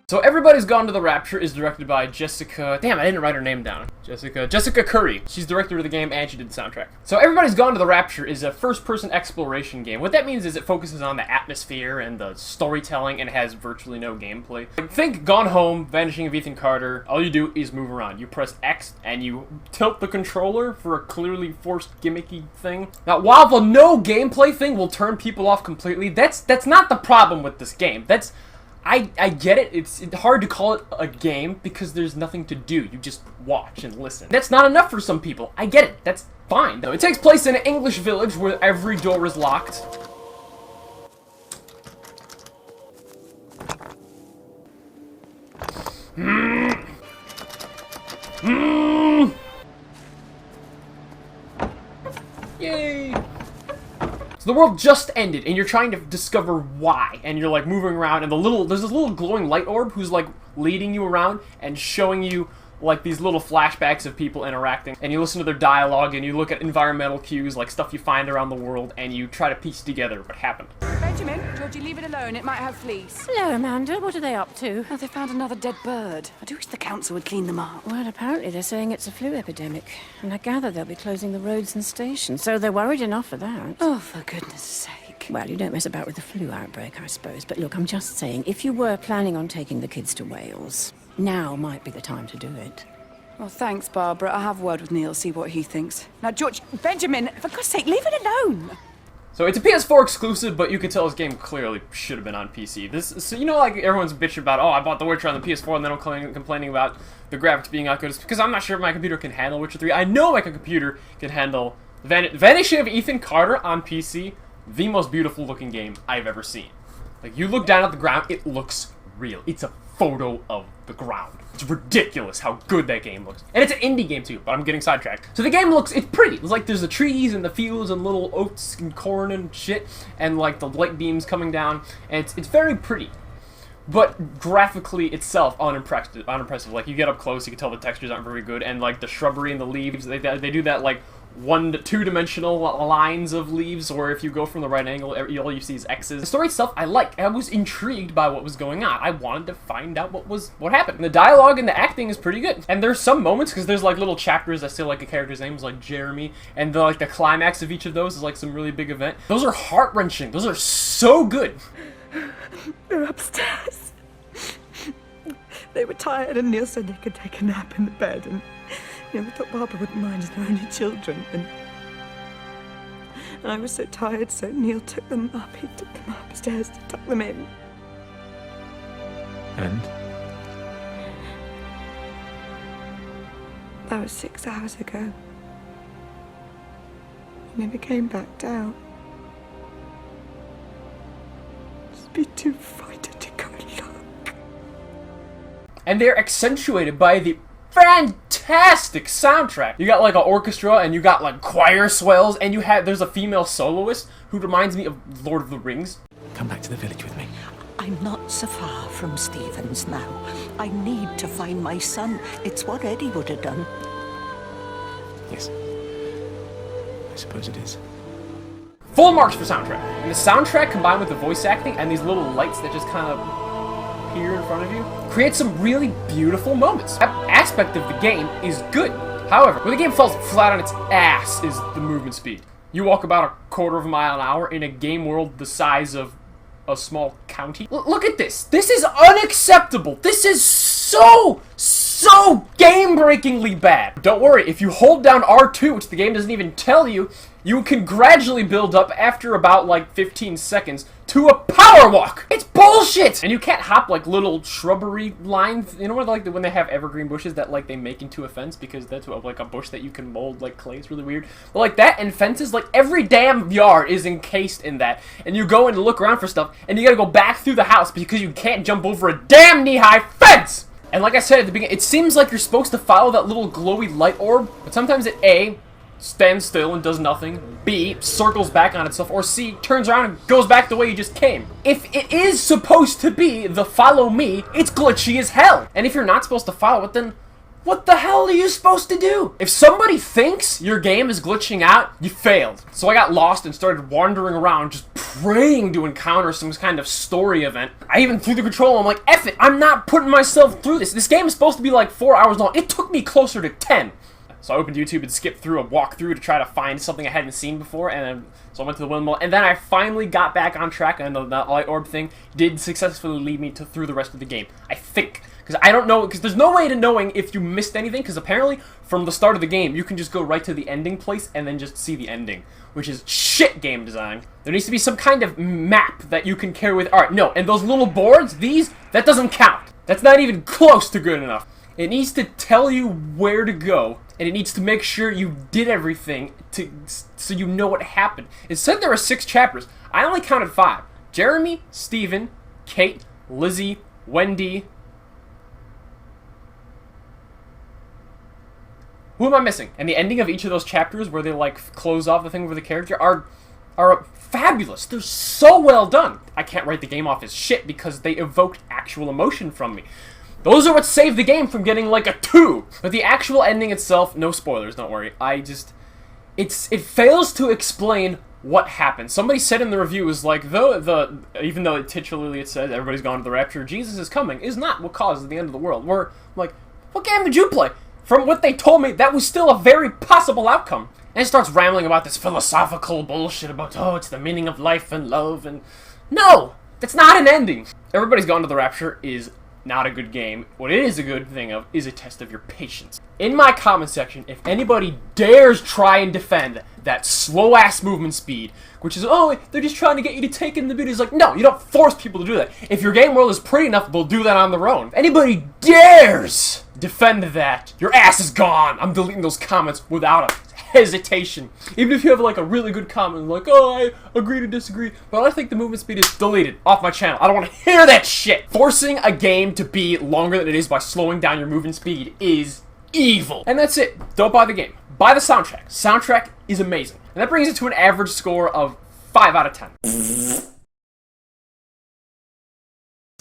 So Everybody's Gone to the Rapture is directed by Jessica... Damn, I didn't write her name down. Jessica Curry. She's director of the game and she did the soundtrack. So Everybody's Gone to the Rapture is a first-person exploration game. What that means is it focuses on the atmosphere and the storytelling and has virtually no gameplay. Like, think Gone Home, Vanishing of Ethan Carter. All you do is move around. You press X and you tilt the controller for a clearly forced gimmicky thing. Now, while the no gameplay thing will turn people off completely, that's not the problem with this game. I get it, it's hard to call it a game because there's nothing to do. You just watch and listen. That's not enough for some people. I get it, that's fine. Though it takes place in an English village where every door is locked. Yay! So the world just ended, and you're trying to discover why, and you're like moving around, and there's this little glowing light orb who's like leading you around and showing you like these little flashbacks of people interacting, and you listen to their dialogue, and you look at environmental cues, like stuff you find around the world, and you try to piece together what happened. Benjamin, Georgie, leave it alone. It might have fleas. Hello, Amanda. What are they up to? Oh, they found another dead bird. I do wish the council would clean them up. Well, apparently they're saying it's a flu epidemic, and I gather they'll be closing the roads and stations, so they're worried enough for that. Oh, for goodness sake. Well, you don't mess about with the flu outbreak, I suppose, but look, I'm just saying, if you were planning on taking the kids to Wales, now might be the time to do it. Well, thanks, Barbara. I'll have a word with Neil, see what he thinks. Now, George, Benjamin, for God's sake, leave it alone! So it's a PS4 exclusive, but you can tell this game clearly should have been on PC. So you know, like everyone's bitching about, oh, I bought The Witcher on the PS4, and then I'm complaining about the graphics being not good. It's because I'm not sure if my computer can handle Witcher 3. I know my computer can handle Vanishing of Ethan Carter on PC, the most beautiful looking game I've ever seen. Like, you look down at the ground, it looks real. It's a photo of the ground. It's ridiculous how good that game looks. And it's an indie game too, but I'm getting sidetracked. So the game it's pretty. It's like there's the trees and the fields and little oats and corn and shit, and like the light beams coming down, and it's very pretty. But graphically itself, unimpressive. Like, you get up close, you can tell the textures aren't very good, and like the shrubbery and the leaves, they do that like 1 to 2 dimensional lines of leaves, or if you go from the right angle, all you see is X's. The story itself, I like. I was intrigued by what was going on. I wanted to find out what happened. And the dialogue and the acting is pretty good. And there's some moments, because there's like little chapters that say like a character's name is like Jeremy, and the climax of each of those is like some really big event. Those are heart-wrenching. Those are so good. They're upstairs. They were tired, and Neil said they could take a nap in the bed, and we thought Barbara wouldn't mind as they're only children, and I was so tired, so Neil took them up. He took them upstairs to tuck them in. And? That was 6 hours ago. He never came back down. Just be too frightened to go look. And they're accentuated by the fantastic soundtrack. You got like an orchestra, and you got like choir swells, and there's a female soloist who reminds me of Lord of the Rings. Come back to the village with me. I'm not so far from Stevens now. I need to find my son. It's what Eddie would have done. Yes. I suppose it is. Full marks for soundtrack. And the soundtrack combined with the voice acting and these little lights that just kind of here in front of you, creates some really beautiful moments. That aspect of the game is good. However, where the game falls flat on its ass is the movement speed. You walk about a quarter of a mile an hour in a game world the size of a small county. Look at this. This is unacceptable. This is so game-breakingly bad. Don't worry, if you hold down R2, which the game doesn't even tell you, you can gradually build up after about like 15 seconds to a power walk. It's bullshit! And you can't hop like little shrubbery lines. You know what, like when they have evergreen bushes that like they make into a fence because that's what, like a bush that you can mold like clay. It's really weird. But like that and fences, like every damn yard is encased in that. And you go and look around for stuff, and you gotta go back through the house because you can't jump over a damn knee-high fence! And like I said at the beginning, it seems like you're supposed to follow that little glowy light orb, but sometimes it A, stands still and does nothing, B, circles back on itself, or C, turns around and goes back the way you just came. If it is supposed to be the follow me, it's glitchy as hell. And if you're not supposed to follow it, then What the hell are you supposed to do? If somebody thinks your game is glitching out, you failed. So I got lost and started wandering around just praying to encounter some kind of story event. I even threw the controller. I'm like, F it, I'm not putting myself through this. This game is supposed to be like 4 hours long. It took me closer to 10. So I opened YouTube and skipped through a walkthrough to try to find something I hadn't seen before, and so I went to the windmill, and then I finally got back on track, and the light orb thing did successfully lead me through the rest of the game. I think. Because I don't know, because there's no way to knowing if you missed anything, because apparently, from the start of the game, you can just go right to the ending place and then just see the ending, which is shit game design. There needs to be some kind of map that you can carry with. Alright, no, and those little boards, that doesn't count. That's not even close to good enough. It needs to tell you where to go, and it needs to make sure you did everything so you know what happened. It said there were 6 chapters. I only counted 5. Jeremy, Steven, Kate, Lizzie, Wendy. Who am I missing? And the ending of each of those chapters where they like close off the thing with the character are fabulous. They're so well done. I can't write the game off as shit because they evoked actual emotion from me. Those are what saved the game from getting like a 2. But the actual ending itself, no spoilers, don't worry. It fails to explain what happened. Somebody said in the review is like, even though titularly it says everybody's gone to the rapture, Jesus is coming, is not what causes the end of the world. We're like, what game did you play? From what they told me, that was still a very possible outcome. And it starts rambling about this philosophical bullshit about, oh, it's the meaning of life and love, and no, that's not an ending. Everybody's Gone to the Rapture is not a good game. What it is a good thing of is a test of your patience. In my comment section, if anybody dares try and defend that slow-ass movement speed, which is, oh, they're just trying to get you to take in the videos, like, no, you don't force people to do that. If your game world is pretty enough, they'll do that on their own. If anybody dares defend that, your ass is gone. I'm deleting those comments without a hesitation. Even if you have like a really good comment, like, oh, I agree to disagree, but I think the movement speed is deleted off my channel. I don't want to hear that shit. Forcing a game to be longer than it is by slowing down your movement speed is evil. And that's it. Don't buy the game. Buy the soundtrack. Soundtrack is amazing. And that brings it to an average score of 5 out of 10.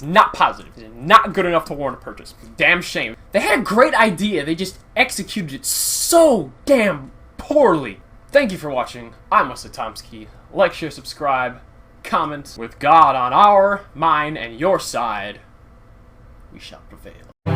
Not positive. Not good enough to warrant a purchase. Damn shame. They had a great idea. They just executed it so damn poorly. Thank you for watching. I'm Wesley Tomsky. Like, share, subscribe, comment. With God on our, mine, and your side, we shall prevail.